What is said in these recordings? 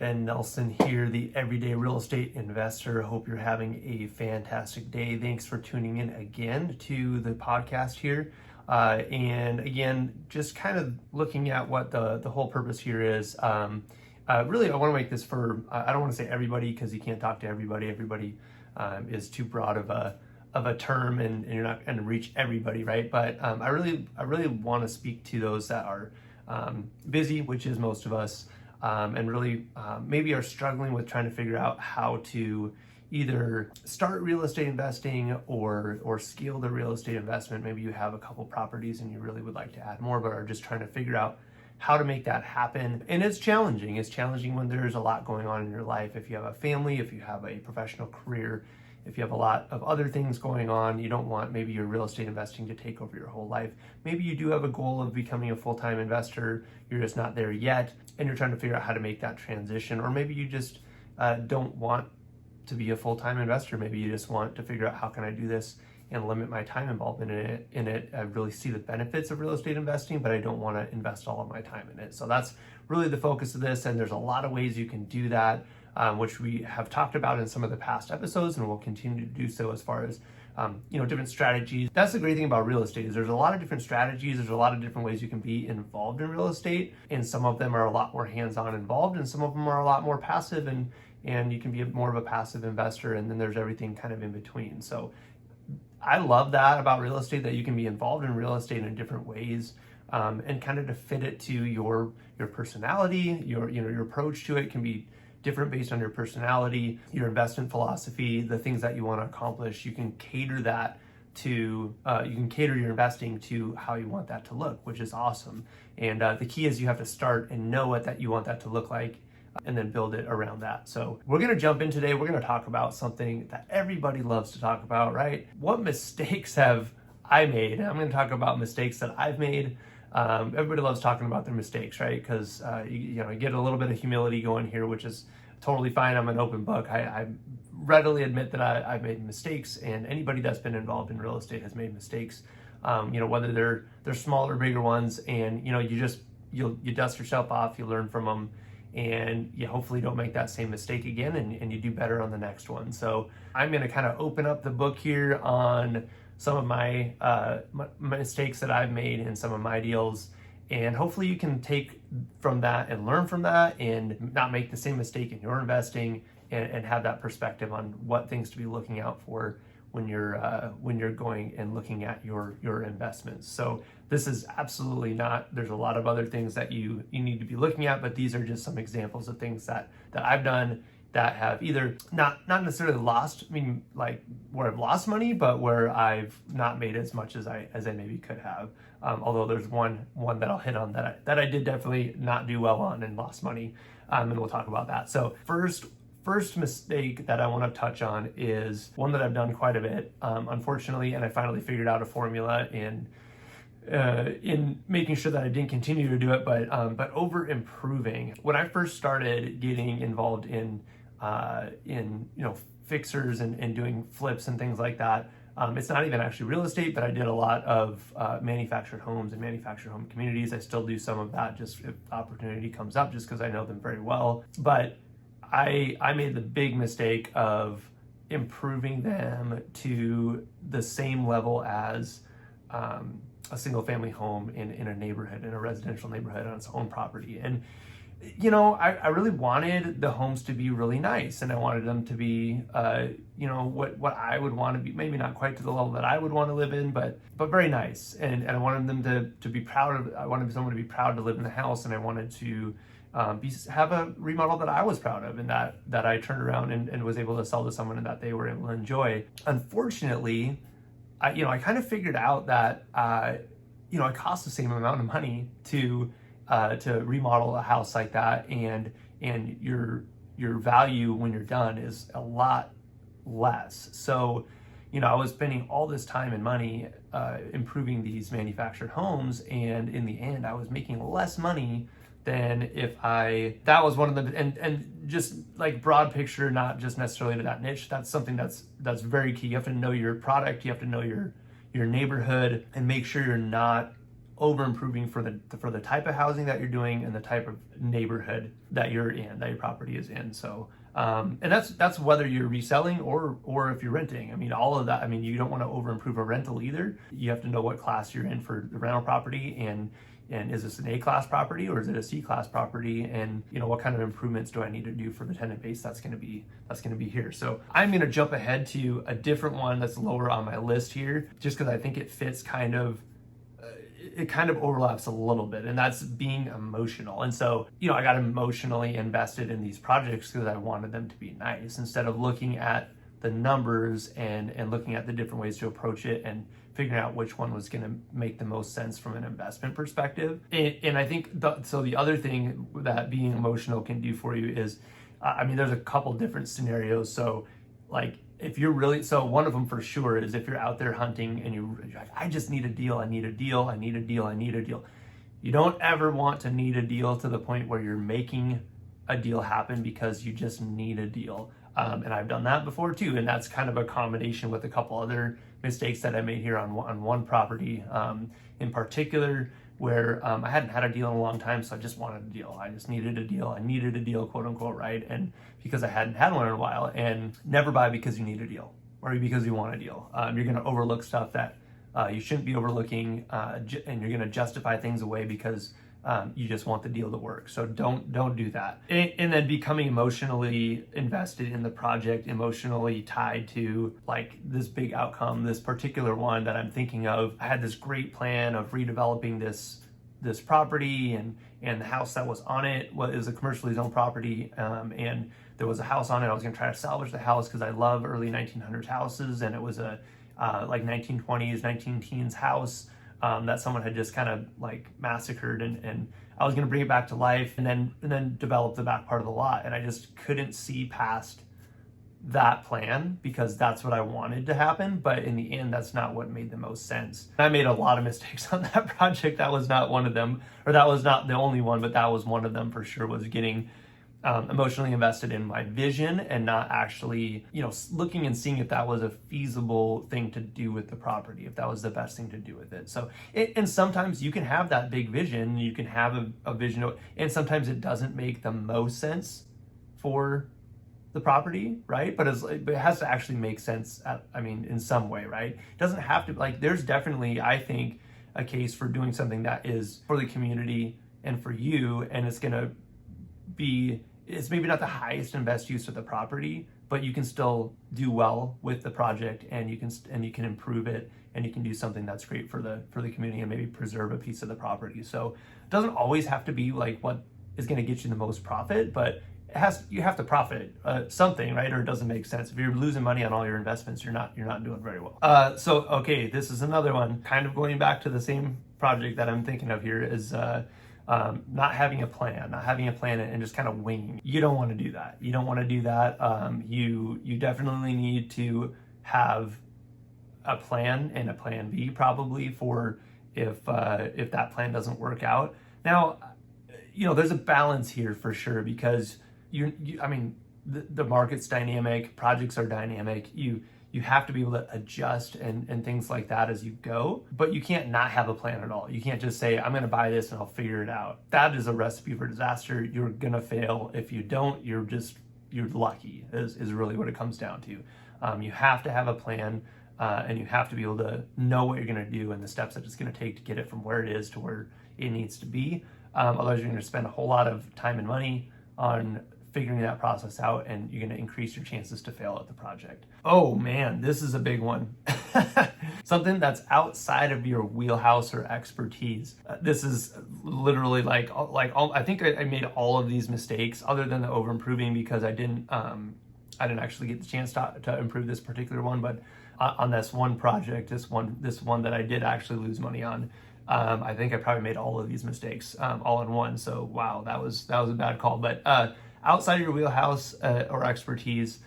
Ben Nelson here, the everyday real estate investor. Hope you're having a fantastic day. Thanks for tuning in again to the podcast here. And again, just kind of looking at what the whole purpose here is. Really, I want to make this for, I don't want to say everybody because you can't talk to everybody. Everybody is too broad of a term and you're not going to reach everybody, right? But I really want to speak to those that are busy, which is most of us, and really maybe are struggling with trying to figure out how to either start real estate investing or scale the real estate investment. Maybe you have a couple properties and you really would like to add more, but are just trying to figure out how to make that happen. And it's challenging. It's challenging when there's a lot going on in your life. If you have a family, if you have a professional career, if you have a lot of other things going on, you don't want maybe your real estate investing to take over your whole life. Maybe you do have a goal of becoming a full-time investor, you're just not there yet, and you're trying to figure out how to make that transition. Or maybe you just don't want to be a full-time investor. Maybe you just want to figure out how can I do this and limit my time involvement in it. I really see the benefits of real estate investing, but I don't want to invest all of my time in it. So that's really the focus of this, and there's a lot of ways you can do that. Which we have talked about in some of the past episodes and will continue to do so as far as different strategies. That's the great thing about real estate is there's a lot of different strategies. There's a lot of different ways you can be involved in real estate, and some of them are a lot more hands-on involved, and some of them are a lot more passive, and you can be more of a passive investor, and then there's everything kind of in between. So I love that about real estate, that you can be involved in real estate in different ways. And kind of to fit it to your personality, your approach to it can be different based on your personality, your investment philosophy, the things that you want to accomplish. You can cater that to, you can cater your investing to how you want that to look, which is awesome. And the key is you have to start and know what that you want that to look like, and then build it around that. So we're going to jump in today. We're going to talk about something that everybody loves to talk about, right? What mistakes have I made? I'm going to talk about mistakes that I've made. Everybody loves talking about their mistakes, right? Because you get a little bit of humility going here, which is totally fine. I'm an open book. I readily admit that I've made mistakes, and anybody that's been involved in real estate has made mistakes. Whether they're small or bigger ones, and you dust yourself off, you learn from them, and you hopefully don't make that same mistake again, and you do better on the next one. So I'm going to kind of open up the book here on some of my mistakes that I've made in some of my deals, and hopefully you can take from that and learn from that and not make the same mistake in your investing, and have that perspective on what things to be looking out for when you're going and looking at your investments. So this is absolutely not, there's a lot of other things that you need to be looking at, but these are just some examples of things that I've done that have either not necessarily lost, like where I've lost money, but where I've not made as much as I maybe could have. Although there's one that I'll hit on that I did definitely not do well on and lost money, and we'll talk about that. So first mistake that I want to touch on is one that I've done quite a bit, unfortunately, and I finally figured out a formula in making sure that I didn't continue to do it, but over improving. When I first started getting involved in fixers and doing flips and things like that, it's not even actually real estate, but I did a lot of manufactured homes and manufactured home communities. I still do some of that just if opportunity comes up, just because I know them very well. But I made the big mistake of improving them to the same level as a single family home in a neighborhood, in a residential neighborhood on its own property. And I really wanted the homes to be really nice, and I wanted them to be what I would want to be, maybe not quite to the level that I would want to live in, but very nice. And I wanted them to be proud of, I wanted someone to be proud to live in the house, and I wanted to have a remodel that I was proud of, and that I turned around and was able to sell to someone and that they were able to enjoy. Unfortunately, I kind of figured out that it costs the same amount of money to remodel a house like that, and your value when you're done is a lot less. So I was spending all this time and money improving these manufactured homes, and in the end I was making less money than if that was one of the, and just like broad picture, not just necessarily to that niche. That's something that's very key. You have to know your product, you have to know your neighborhood, and make sure you're not over improving for the type of housing that you're doing and the type of neighborhood that you're in, that your property is in. So and that's whether you're reselling or if you're renting. I mean, all of that. I mean, you don't want to over improve a rental either. You have to know what class you're in for the rental property, and is this an A-class property or is it a C-class property? And what kind of improvements do I need to do for the tenant base that's going to be here? So I'm going to jump ahead to a different one that's lower on my list here, just because I think it fits it kind of overlaps a little bit, and that's being emotional. And so, I got emotionally invested in these projects because I wanted them to be nice, instead of looking at the numbers and looking at the different ways to approach it and figuring out which one was going to make the most sense from an investment perspective. And I think the other thing that being emotional can do for you is, there's a couple different scenarios. So like, if you're really, so one of them for sure is if you're out there hunting and you're like, I just need a deal, I need a deal, I need a deal, I need a deal. You don't ever want to need a deal to the point where you're making a deal happen because you just need a deal. And I've done that before too. And that's kind of a combination with a couple other mistakes that I made here on one property in particular, where I hadn't had a deal in a long time, so I just wanted a deal. I just needed a deal. I needed a deal, quote unquote, right? And because I hadn't had one in a while. And never buy because you need a deal or because you want a deal. You're going to overlook stuff that you shouldn't be overlooking, and you're going to justify things away because you just want the deal to work. So don't do that. And then becoming emotionally invested in the project, emotionally tied to like this big outcome, this particular one that I'm thinking of. I had this great plan of redeveloping this property, and the house that was on it was a commercially zoned property, and there was a house on it. I was going to try to salvage the house because I love early 1900s houses, and it was a like 1920s, 19-teens house that someone had just kind of like massacred, and I was going to bring it back to life and then develop the back part of the lot. And I just couldn't see past that plan because that's what I wanted to happen. But in the end, that's not what made the most sense. I made a lot of mistakes on that project. That was not one of them, or that was not the only one, but that was one of them for sure, was getting emotionally invested in my vision and not actually, looking and seeing if that was a feasible thing to do with the property, if that was the best thing to do with it. So, and sometimes you can have that big vision, you can have a vision, and sometimes it doesn't make the most sense for the property, right? But it has to actually make sense, in some way, right? It doesn't have to, there's definitely, I think, a case for doing something that is for the community and for you, and it's maybe not the highest and best use of the property, but you can still do well with the project, and you can improve it, and you can do something that's great for the community and maybe preserve a piece of the property. So it doesn't always have to be like what is going to get you the most profit, but you have to profit something, right? Or it doesn't make sense. If you're losing money on all your investments, you're not doing very well. So okay, this is another one, kind of going back to the same project that I'm thinking of here, is not having a plan and just kind of winging. You don't want to do that. You don't want to do that. You definitely need to have a plan and a plan B probably for if that plan doesn't work out. Now, there's a balance here for sure, because the market's dynamic, projects are dynamic. You have to be able to adjust and things like that as you go, but you can't not have a plan at all. You can't just say, I'm going to buy this and I'll figure it out. That is a recipe for disaster. You're going to fail. If you don't, you're lucky is really what it comes down to. You have to have a plan, and you have to be able to know what you're going to do and the steps that it's going to take to get it from where it is to where it needs to be. Otherwise, you're going to spend a whole lot of time and money on figuring that process out, and you're going to increase your chances to fail at the project. Oh man, this is a big one. Something that's outside of your wheelhouse or expertise. This is literally I think I made all of these mistakes other than the over improving, because I didn't actually get the chance to improve this particular one. But on this one project, this one that I did actually lose money on, I think I probably made all of these mistakes all in one. So wow, that was a bad call. But outside of your wheelhouse or expertise.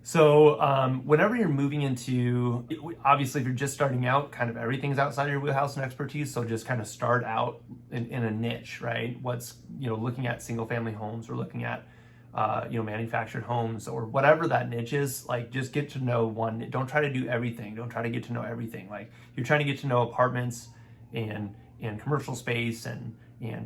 So whenever you're moving into, obviously if you're just starting out, kind of everything's outside of your wheelhouse and expertise. So just kind of start out in a niche, right? Looking at single family homes, or looking at manufactured homes, or whatever that niche is. Just get to know one. Don't try to do everything. Don't try to get to know everything. You're trying to get to know apartments and in commercial space and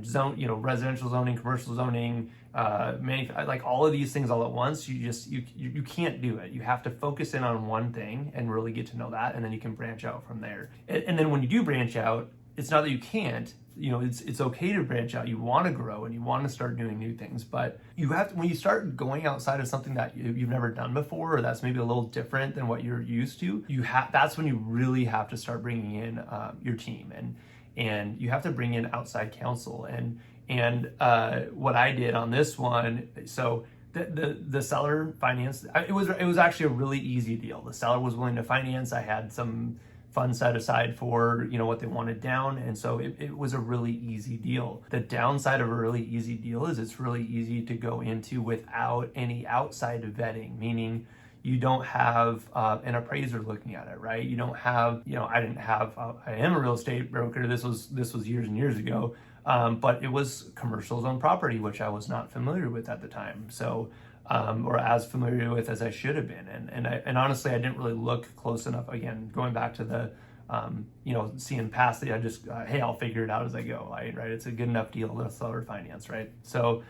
zone, residential zoning, commercial zoning, like all of these things all at once. You can't do it. You have to focus in on one thing and really get to know that, and then you can branch out from there. And then when you do branch out, it's not that you can't. It's okay to branch out. You want to grow and you want to start doing new things, but you have to, when you start going outside of something that you've never done before, or that's maybe a little different than what you're used to, that's when you really have to start bringing in your team, and you have to bring in outside counsel. And what I did on this one, so the seller financed. It was actually a really easy deal. The seller was willing to finance. I had some funds set aside for what they wanted down, and so it was a really easy deal. The downside of a really easy deal is it's really easy to go into without any outside vetting, meaning you don't have an appraiser looking at it, right? You don't have, I am a real estate broker. This was years and years ago, but it was commercial zone property, which I was not familiar with at the time. So, or as familiar with as I should have been. And honestly, I didn't really look close enough. Again, going back to the, seeing past it, I just, hey, I'll figure it out as I go, right? It's a good enough deal to seller finance, right? So,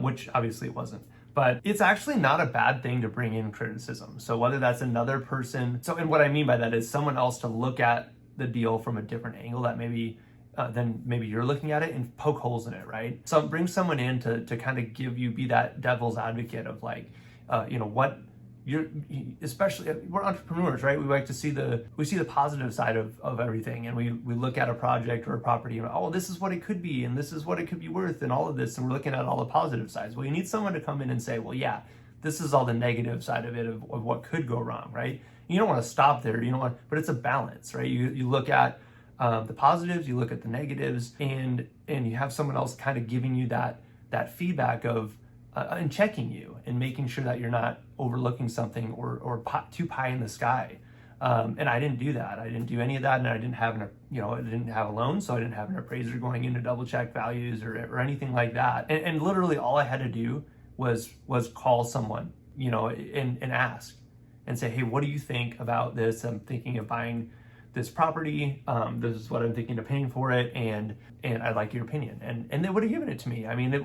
which obviously it wasn't. But it's actually not a bad thing to bring in criticism. So whether that's another person, and what I mean by that is someone else to look at the deal from a different angle that maybe than maybe you're looking at it, and poke holes in it, right? So bring someone in to kind of be that devil's advocate of like, what you're, especially we're entrepreneurs, right? We like to see the positive side of everything, and we look at a project or a property and this is what it could be, and this is what it could be worth, and all of this, and we're looking at all the positive sides. Well, you need someone to come in and say, well, yeah, this is all the negative side of it of what could go wrong, right? You don't want to stop there, but it's a balance, right? You look at the positives, you look at the negatives, and you have someone else kind of giving you that feedback of and checking you and making sure that you're not overlooking something or too pie in the sky. And I didn't do that. I didn't do any of that, and I didn't have I didn't have a loan, so I didn't have an appraiser going in to double check values or anything like that. And literally all I had to do was call someone, and ask and say, hey, what do you think about this? I'm thinking of buying this property. This is what I'm thinking of paying for it, and I'd like your opinion. And they would have given it to me. I mean, I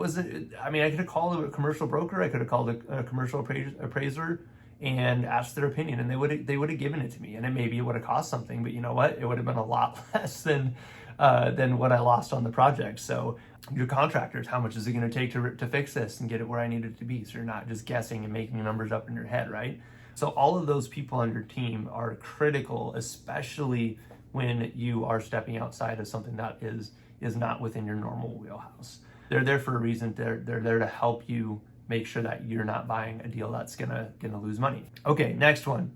could have called a commercial broker, I could have called a commercial appraiser and asked their opinion, and they would have given it to me. And then maybe it would have cost something, but you know what? It would have been a lot less than what I lost on the project. So your contractors, how much is it going to take to fix this and get it where I need it to be? So you're not just guessing and making numbers up in your head, right? So all of those people on your team are critical, especially when you are stepping outside of something that is not within your normal wheelhouse. They're there for a reason. They're there to help you make sure that you're not buying a deal that's gonna lose money. Okay, next one.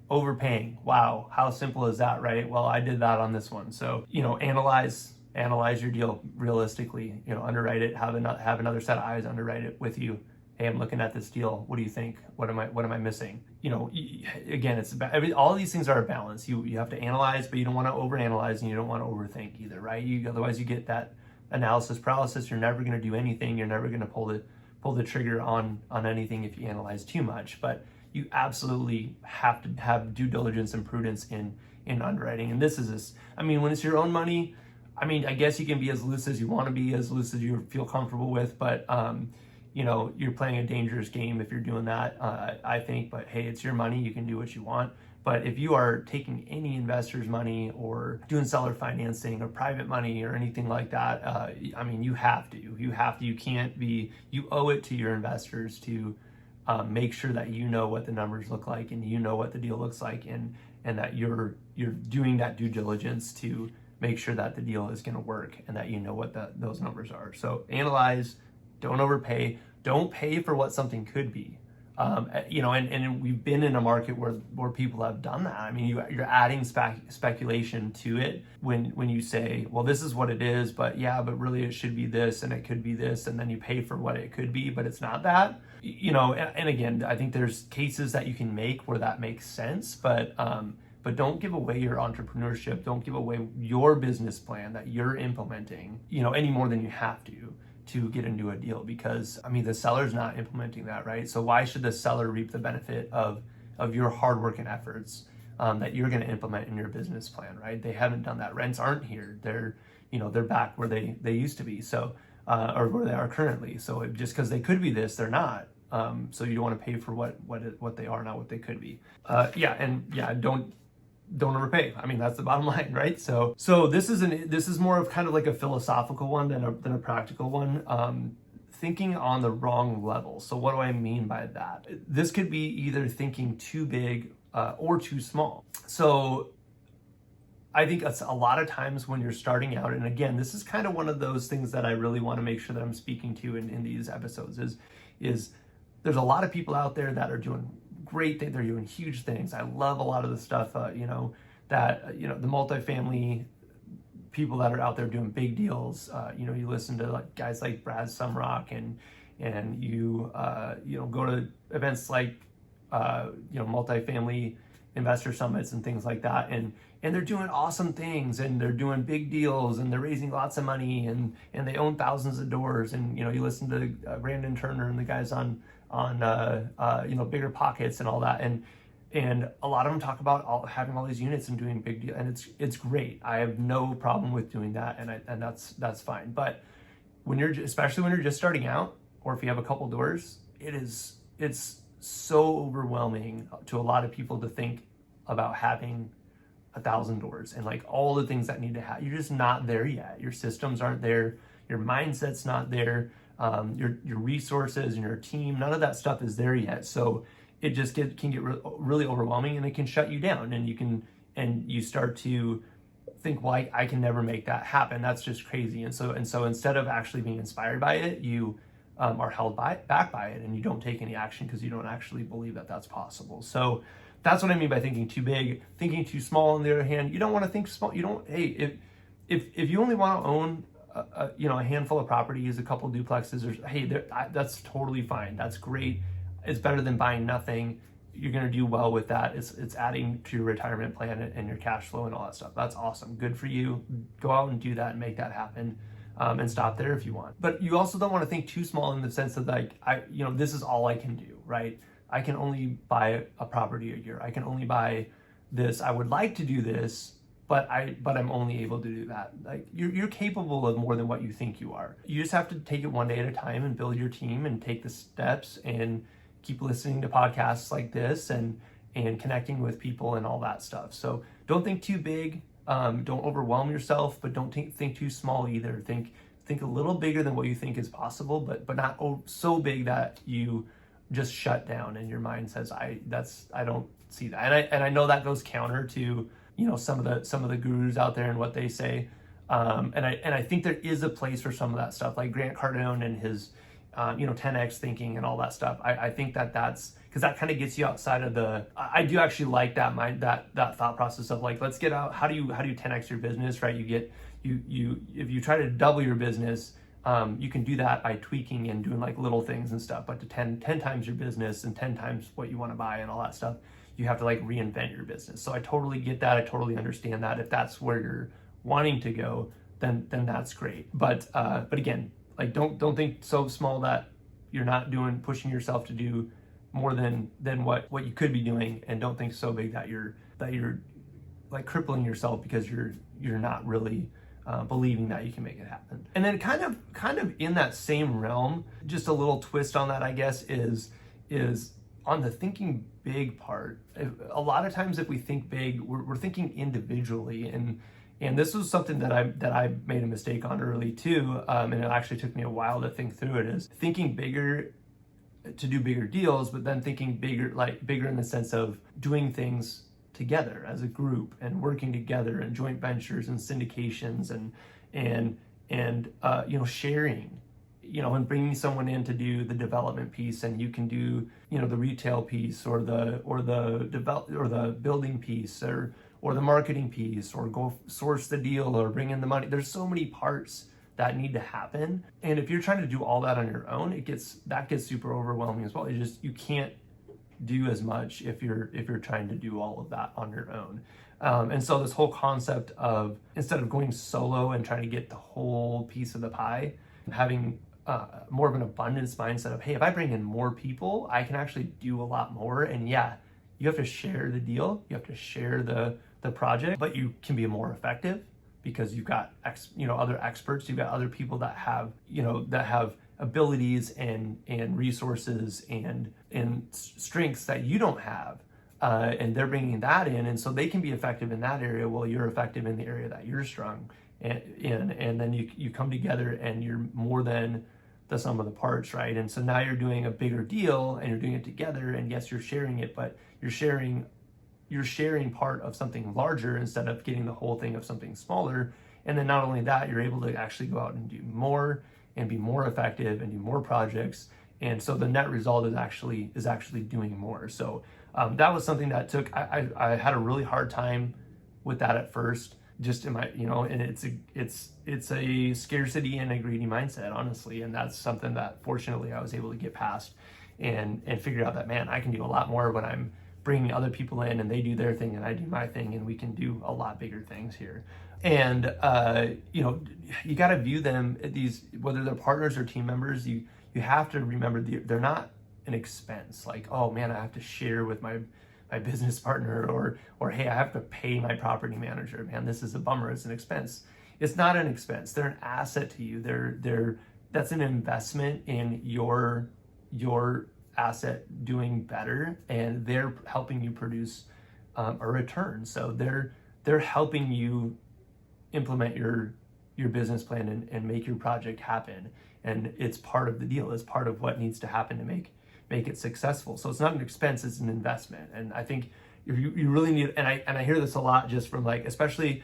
Overpaying. Wow, how simple is that, right? Well, I did that on this one. So, analyze your deal realistically, underwrite it, have another set of eyes underwrite it with you. Hey, I'm looking at this deal. What do you think? What am I missing? Again, all of these things are a balance. You have to analyze, but you don't want to overanalyze, and you don't want to overthink either, right? Otherwise you get that analysis paralysis. You're never going to do anything. You're never going to pull the trigger on anything if you analyze too much. But you absolutely have to have due diligence and prudence in underwriting. And when it's your own money, I guess you can be as loose as you want to be, as loose as you feel comfortable with, but you're playing a dangerous game if you're doing that, I think. But hey, it's your money. You can do what you want. But if you are taking any investor's money or doing seller financing or private money or anything like that, you have to. You can't be. You owe it to your investors to make sure that you know what the numbers look like, and you know what the deal looks like, and that you're doing that due diligence to make sure that the deal is going to work and that you know what those numbers are. So analyze. Don't overpay. Don't pay for what something could be. And we've been in a market where people have done that. You're adding speculation to it when you say, well, this is what it is, but really it should be this, and it could be this, and then you pay for what it could be, but it's not that. And again, I think there's cases that you can make where that makes sense, but don't give away your entrepreneurship. Don't give away your business plan that you're implementing, any more than you have to get into a deal, because the seller's not implementing that, right? So why should the seller reap the benefit of your hard work and efforts that you're going to implement in your business plan, right? They haven't done that. Rents aren't here. They're back where they used to be. So, or where they are currently. So just because they could be this, they're not. So you don't want to pay for what they are, not what they could be. Don't overpay. I mean, that's the bottom line, right? So this is more of kind of like a philosophical one than a practical one. Thinking on the wrong level. So what do I mean by that? This could be either thinking too big or too small. So I think that's a lot of times when you're starting out, and again, this is kind of one of those things that I really want to make sure that I'm speaking to in these episodes is there's a lot of people out there that are doing great things. They're doing huge things. I love a lot of the stuff, the multifamily people that are out there doing big deals. You listen to guys like Brad Sumrock and you go to events like multifamily investor summits and things like that, and they're doing awesome things, and they're doing big deals, and they're raising lots of money, and they own thousands of doors. And you listen to Brandon Turner and the guys on Bigger Pockets and all that, and a lot of them talk about having all these units and doing big deals, and it's great. I have no problem with doing that, and that's fine. But especially when you're just starting out, or if you have a couple doors, it's so overwhelming to a lot of people to think about having 1,000 doors and like all the things that need to happen. You're just not there yet. Your systems aren't there. Your mindset's not there. Your resources and your team, none of that stuff is there yet. So it just can get really overwhelming, and it can shut you down, and you start to think, well, I can never make that happen. That's just crazy. And so instead of actually being inspired by it, you are held back by it, and you don't take any action because you don't actually believe that that's possible. So that's what I mean by thinking too big. Thinking too small, on the other hand, you don't want to think small. You don't. Hey, if you only want to own a handful of properties, a couple duplexes, that's totally fine. That's great. It's better than buying nothing. You're going to do well with that. It's adding to your retirement plan and your cash flow and all that stuff. That's awesome. Good for you. Go out and do that and make that happen. And stop there if you want. But you also don't want to think too small in the sense of this is all I can do, right? I can only buy a property a year. I can only buy this. I would like to do this, but I'm only able to do that. Like you're capable of more than what you think you are. You just have to take it one day at a time and build your team and take the steps and keep listening to podcasts like this and connecting with people and all that stuff. So don't think too big. Don't overwhelm yourself, but don't think too small either. Think a little bigger than what you think is possible, but not so big that you just shut down and your mind says, I don't see that. And I know that goes counter to some of the gurus out there and what they say. And I think there is a place for some of that stuff, like Grant Cardone and his 10x thinking and all that stuff. I think that's because that kind of gets you outside of I do actually like that thought process of like, let's get out. How do you 10x your business, right? If you try to double your business, you can do that by tweaking and doing like little things and stuff, but to 10 times your business and 10 times what you want to buy and all that stuff, you have to like reinvent your business. So I totally get that. I totally understand that. If that's where you're wanting to go, then that's great. But again, like don't think so small that you're not pushing yourself to do more than what you could be doing, and don't think so big that you're like crippling yourself because you're not really believing that you can make it happen. And then kind of in that same realm, just a little twist on that, I guess, is on the thinking big part. A lot of times if we think big, we're thinking individually, and this was something that I made a mistake on early too, and it actually took me a while to think through it, is thinking bigger to do bigger deals, but then thinking bigger in the sense of doing things together as a group and working together and joint ventures and syndications and sharing, and bringing someone in to do the development piece, and you can do the retail piece or the building piece or the marketing piece, or go source the deal or bring in the money. There's so many parts that need to happen, and if you're trying to do all that on your own, that gets super overwhelming as well. You can't do as much if you're trying to do all of that on your own. And so this whole concept of, instead of going solo and trying to get the whole piece of the pie, having more of an abundance mindset of, hey, if I bring in more people, I can actually do a lot more. And yeah, you have to share the deal, you have to share the project, but you can be more effective because you've got other experts, you've got other people that have abilities and resources and strengths that you don't have, and they're bringing that in, and so they can be effective in that area while you're effective in the area that you're strong in, and then you come together and you're more than the sum of the parts, right? And so now you're doing a bigger deal and you're doing it together, and yes, you're sharing it, but you're sharing part of something larger instead of getting the whole thing of something smaller. And then not only that, you're able to actually go out and do more and be more effective and do more projects. And so the net result is actually doing more. So that was something that I had a really hard time with that at first, just in my, and it's a scarcity and a greedy mindset, honestly. And that's something that fortunately I was able to get past and figure out that, man, I can do a lot more when I'm bringing other people in and they do their thing and I do my thing, and we can do a lot bigger things here. And you got to view them, these, whether they're partners or team members, you have to remember they're not an expense. Like, oh man, I have to share with my business partner, or hey, I have to pay my property manager. Man, this is a bummer. It's an expense. It's not an expense. They're an asset to you. That's an investment in your asset doing better, and they're helping you produce a return. So they're helping you implement your business plan and make your project happen. And it's part of the deal. It's part of what needs to happen to make it successful. So it's not an expense, it's an investment. And I think you really need, and I hear this a lot just from, like, especially,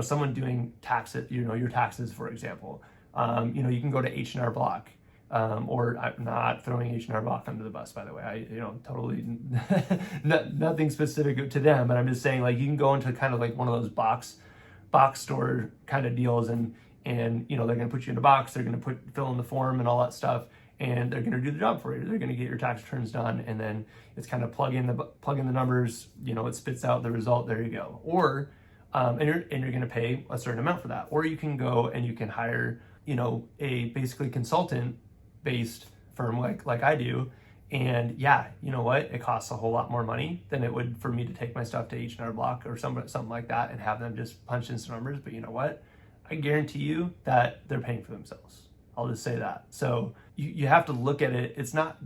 someone doing taxes, your taxes, for example. You can go to H&R Block, or I'm not throwing H&R Block under the bus, by the way. I totally nothing specific to them, but I'm just saying, like, you can go into kind of like one of those box store kind of deals, and they're going to put you in a box, they're going to fill in the form and all that stuff, and they're going to do the job for you. They're going to get your tax returns done, and then it's kind of plug in the numbers, it spits out the result, there you go. Or and you're going to pay a certain amount for that. Or you can go and you can hire a basically consultant based firm like I do, and yeah, you know what, it costs a whole lot more money than it would for me to take my stuff to H&R Block or something like that and have them just punch in some numbers. But you know what, I guarantee you that they're paying for themselves. I'll just say that. So you have to look at it.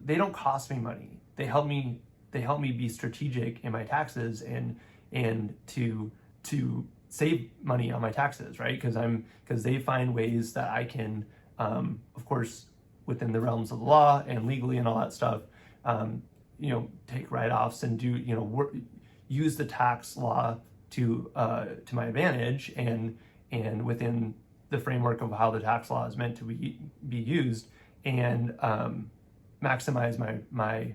They don't cost me money. They help me be strategic in my taxes and to save money on my taxes, right? Because they find ways that I can, of course, within the realms of the law and legally and all that stuff, take write-offs and do, use the tax law to my advantage and within the framework of how the tax law is meant to be used, and maximize my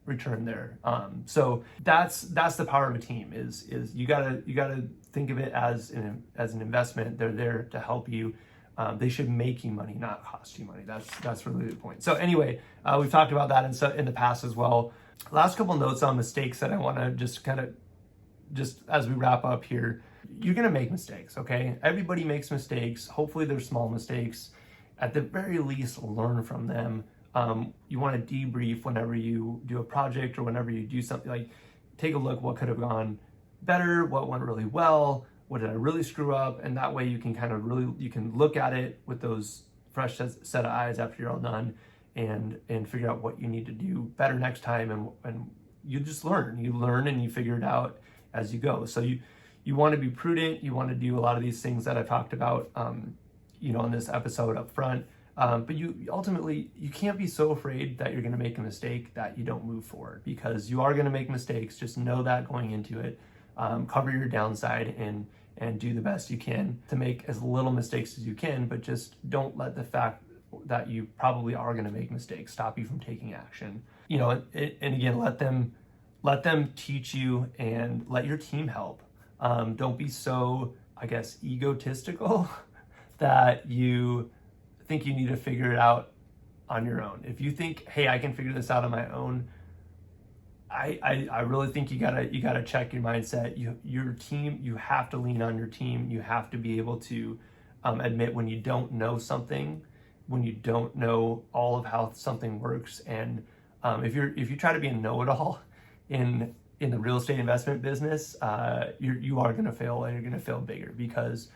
return there. So that's the power of a team. Is you gotta think of it as an investment. They're there to help you. They should make you money, not cost you money. That's really the point. So anyway, we've talked about that in the past as well. Last couple notes on mistakes that I want to just as we wrap up here. You're gonna make mistakes, okay? Everybody makes mistakes. Hopefully they're small mistakes. At the very least, learn from them. You want to debrief whenever you do a project or whenever you do something. Like, take a look, what could have gone better, what went really well, what did I really screw up, and that way you can you can look at it with those fresh set of eyes after you're all done, and figure out what you need to do better next time, and you just learn. You learn and you figure it out as you go. So you want to be prudent. You want to do a lot of these things that I've talked about, in this episode up front. But you ultimately, you can't be so afraid that you're going to make a mistake that you don't move forward, because you are going to make mistakes. Just know that going into it. Cover your downside and do the best you can to make as little mistakes as you can, but just don't let the fact that you probably are going to make mistakes stop you from taking action. And again, let them teach you and let your team help. Don't be so, I guess, egotistical that you think you need to figure it out on your own. If you think, hey, I can figure this out on my own, I really think you gotta check your mindset. Your team, you have to lean on your team. You have to be able to admit when you don't know something, when you don't know all of how something works. And if you try to be a know-it-all in in the real estate investment business, you are going to fail, and you're going to fail bigger, because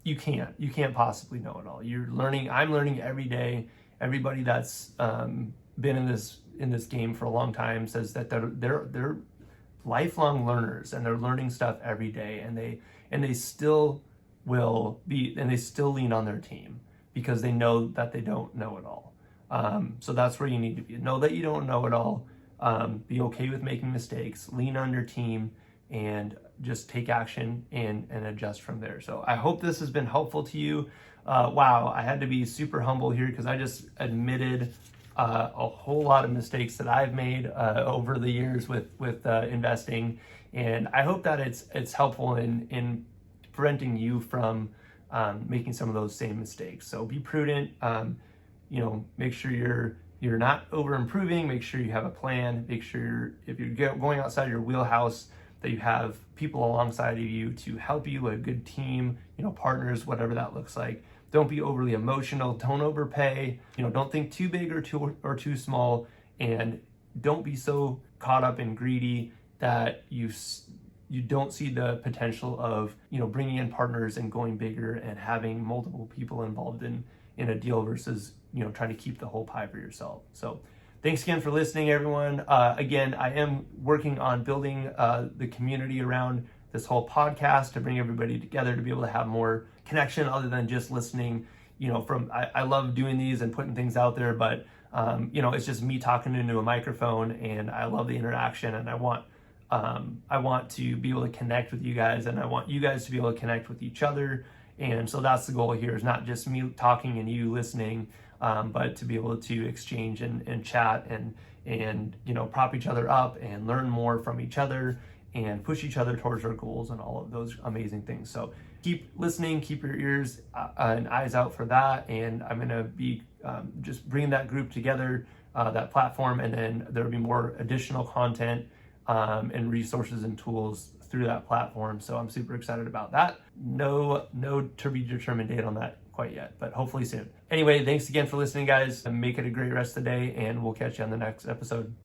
you can't possibly know it all. You're learning. I'm learning every day. Everybody that's been in this game for a long time says that they're lifelong learners, and they're learning stuff every day, and they still will be, and they still lean on their team because they know that they don't know it all. So that's where you need to be. Know that you don't know it all. Be okay with making mistakes. Lean on your team, and just take action and adjust from there. So I hope this has been helpful to you. Wow, I had to be super humble here because I just admitted a whole lot of mistakes that I've made over the years with investing, and I hope that it's helpful in preventing you from making some of those same mistakes. So be prudent. Make sure you're not over improving. Make sure you have a plan. Make sure if you're going outside your wheelhouse, that you have people alongside of you to help you, a good team, partners, whatever that looks like. Don't be overly emotional. Don't overpay. Don't think too big or too small, and don't be so caught up and greedy that you don't see the potential of bringing in partners and going bigger and having multiple people involved in a deal versus trying to keep the whole pie for yourself. So thanks again for listening, everyone. Again, I am working on building the community around this whole podcast to bring everybody together, to be able to have more connection other than just listening. I love doing these and putting things out there, but it's just me talking into a microphone, and I love the interaction, and I want to be able to connect with you guys, and I want you guys to be able to connect with each other. And so that's the goal here, is not just me talking and you listening, but to be able to exchange and chat and prop each other up and learn more from each other and push each other towards our goals and all of those amazing things. So keep listening, keep your ears and eyes out for that. And I'm going to be just bringing that group together, that platform, and then there'll be more additional content and resources and tools through that platform. So I'm super excited about that. No to be determined date on that quite yet, but hopefully soon. Anyway, thanks again for listening, guys, and make it a great rest of the day, and we'll catch you on the next episode.